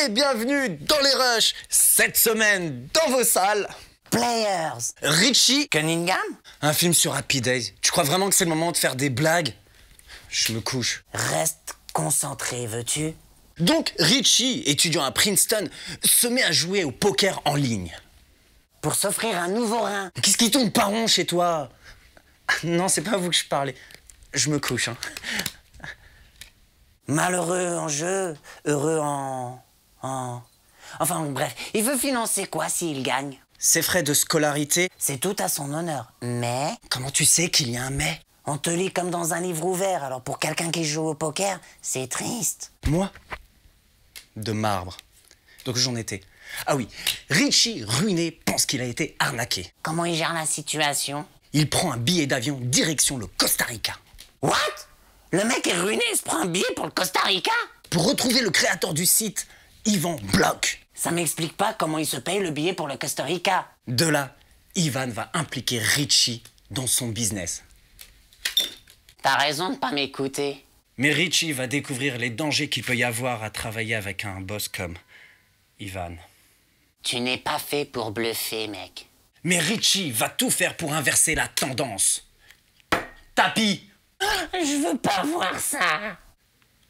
et bienvenue dans les rushs. Cette semaine, dans vos salles, Players. Richie Cunningham. Un film sur Happy Days. Tu crois vraiment que c'est le moment de faire des blagues? Je me couche. Reste concentré, veux-tu? Donc, Richie, étudiant à Princeton, se met à jouer au poker en ligne. Pour s'offrir un nouveau rein. Qu'est-ce qui tourne pas rond chez toi? Non, c'est pas à vous que je parlais. Je me couche, hein. Malheureux en jeu, heureux en... Enfin, bref, il veut financer quoi s'il gagne? Ses frais de scolarité. C'est tout à son honneur. Mais... Comment tu sais qu'il y a un mais? On te lit comme dans un livre ouvert, alors pour quelqu'un qui joue au poker, c'est triste. Moi? De marbre. Donc j'en étais. Ah oui, Richie, ruiné, pense qu'il a été arnaqué. Comment il gère la situation? Il prend un billet d'avion direction le Costa Rica. What? Le mec est ruiné, il se prend un billet pour le Costa Rica? Pour retrouver le créateur du site, Ivan Block. Ça m'explique pas comment il se paye le billet pour le Costa Rica. De là, Ivan va impliquer Richie dans son business. T'as raison de pas m'écouter. Mais Richie va découvrir les dangers qu'il peut y avoir à travailler avec un boss comme Ivan. Tu n'es pas fait pour bluffer, mec. Mais Richie va tout faire pour inverser la tendance. Tapis! Je veux pas voir ça.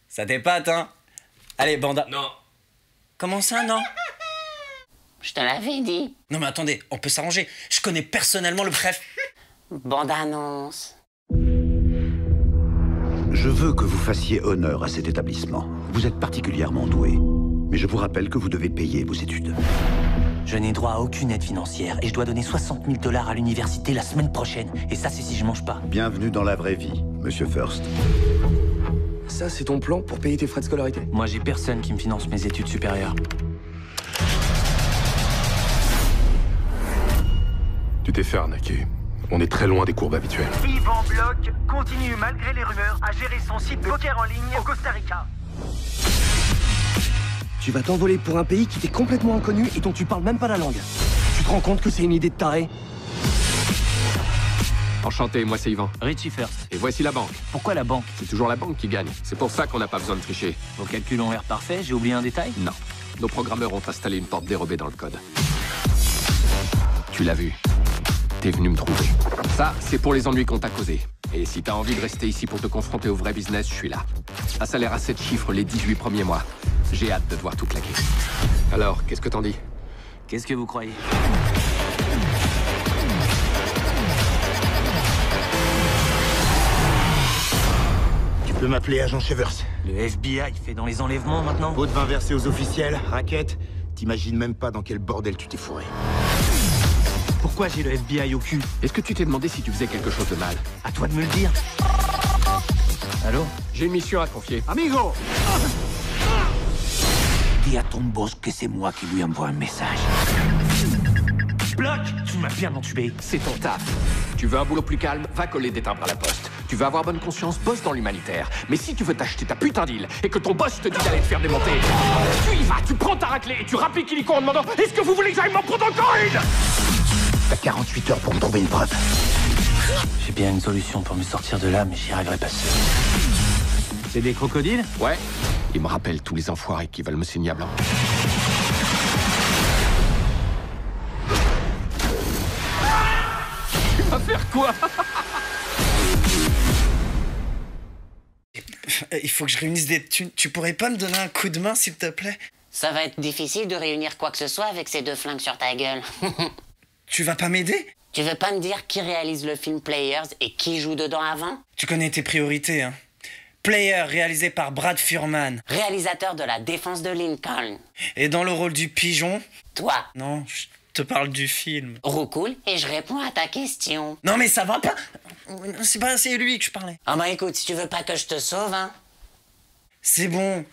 Ça t'épate, hein? Allez, Banda. Non. Comment ça, non? Je te l'avais dit. Non mais attendez, on peut s'arranger. Je connais personnellement le préf. Bande annonce. Je veux que vous fassiez honneur à cet établissement. Vous êtes particulièrement doué. Mais je vous rappelle que vous devez payer vos études. Je n'ai droit à aucune aide financière et je dois donner 60 000 $ à l'université la semaine prochaine. Et ça, c'est si je mange pas. Bienvenue dans la vraie vie, Monsieur First. Ça, c'est ton plan pour payer tes frais de scolarité? Moi, j'ai personne qui me finance mes études supérieures. Tu t'es fait arnaquer. On est très loin des courbes habituelles. Ivan Block continue, malgré les rumeurs, à gérer son site de poker en ligne au Costa Rica. Tu vas t'envoler pour un pays qui t'est complètement inconnu et dont tu parles même pas la langue. Tu te rends compte que c'est une idée de taré? Enchanté, moi c'est Yvan. Richie First. Et voici la banque. Pourquoi la banque? C'est toujours la banque qui gagne. C'est pour ça qu'on n'a pas besoin de tricher. Vos calculs ont l'air parfaits, j'ai oublié un détail? Non. Nos programmeurs ont installé une porte dérobée dans le code. Tu l'as vu. T'es venu me trouver. Ça, c'est pour les ennuis qu'on t'a causés. Et si t'as envie de rester ici pour te confronter au vrai business, je suis là. Un salaire à 7 chiffres les 18 premiers mois. J'ai hâte de te voir tout claquer. Alors, qu'est-ce que t'en dis? Qu'est-ce que vous croyez? Tu peux m'appeler agent Chevers. Le FBI fait dans les enlèvements maintenant? Pot de vin versé aux officiels, raquette. T'imagines même pas dans quel bordel tu t'es fourré. Pourquoi j'ai le FBI au cul? Est-ce que tu t'es demandé si tu faisais quelque chose de mal? À toi de me le dire. Allô? J'ai une mission à te confier. Amigo! Dis à ton boss que c'est moi qui lui envoie un message. Bloc! Tu m'as bien entubé. C'est ton taf. Tu veux un boulot plus calme? Va coller des timbres à la poste. Tu veux avoir bonne conscience? Bosse dans l'humanitaire. Mais si tu veux t'acheter ta putain d'île et que ton boss te dit d'aller te faire démonter, tu y vas, tu prends ta raclée et tu rappliques illico en demandant: est-ce que vous voulez que j'aille m'en prendre encore une? T'as 48 heures pour me trouver une preuve. J'ai bien une solution pour me sortir de là, mais j'y arriverai pas seul. C'est des crocodiles? Ouais. Ils me rappellent tous les enfoirés qui veulent me signer à blanc. Tu vas faire quoi? Il faut que je réunisse des thunes. Tu pourrais pas me donner un coup de main, s'il te plaît? Ça va être difficile de réunir quoi que ce soit avec ces deux flingues sur ta gueule. Tu vas pas m'aider? Tu veux pas me dire qui réalise le film Players et qui joue dedans avant? Tu connais tes priorités, hein. Player, réalisé par Brad Furman. Réalisateur de La Défense de Lincoln. Et dans le rôle du pigeon? Toi. Non, je te parle du film. Roucoule, et je réponds à ta question. Non mais ça va pas. C'est lui que je parlais. Ah bah écoute, si tu veux pas que je te sauve, hein. C'est bon.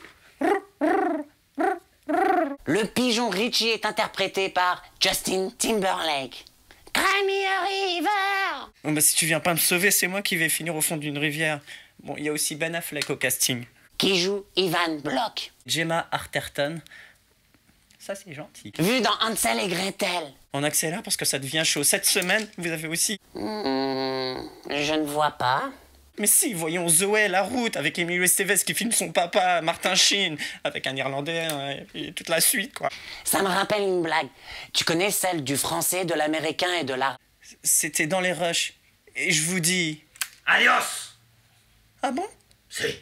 Le pigeon Richie est interprété par Justin Timberlake. Cry me a river! Bon bah si tu viens pas me sauver, c'est moi qui vais finir au fond d'une rivière. Bon, il y a aussi Ben Affleck au casting. Qui joue Ivan Block. Gemma Arterton. Ça c'est gentil. Vu dans Hansel et Gretel. On accélère parce que ça devient chaud. Cette semaine, vous avez aussi... Je ne vois pas. Mais si, voyons Zoé, La Route, avec Emilio Estevez qui filme son papa, Martin Sheen, avec un Irlandais, et toute la suite, quoi. Ça me rappelle une blague. Tu connais celle du français, de l'américain et de l'art? C'était dans les rushs. Et je vous dis... Adios. Ah bon? Si.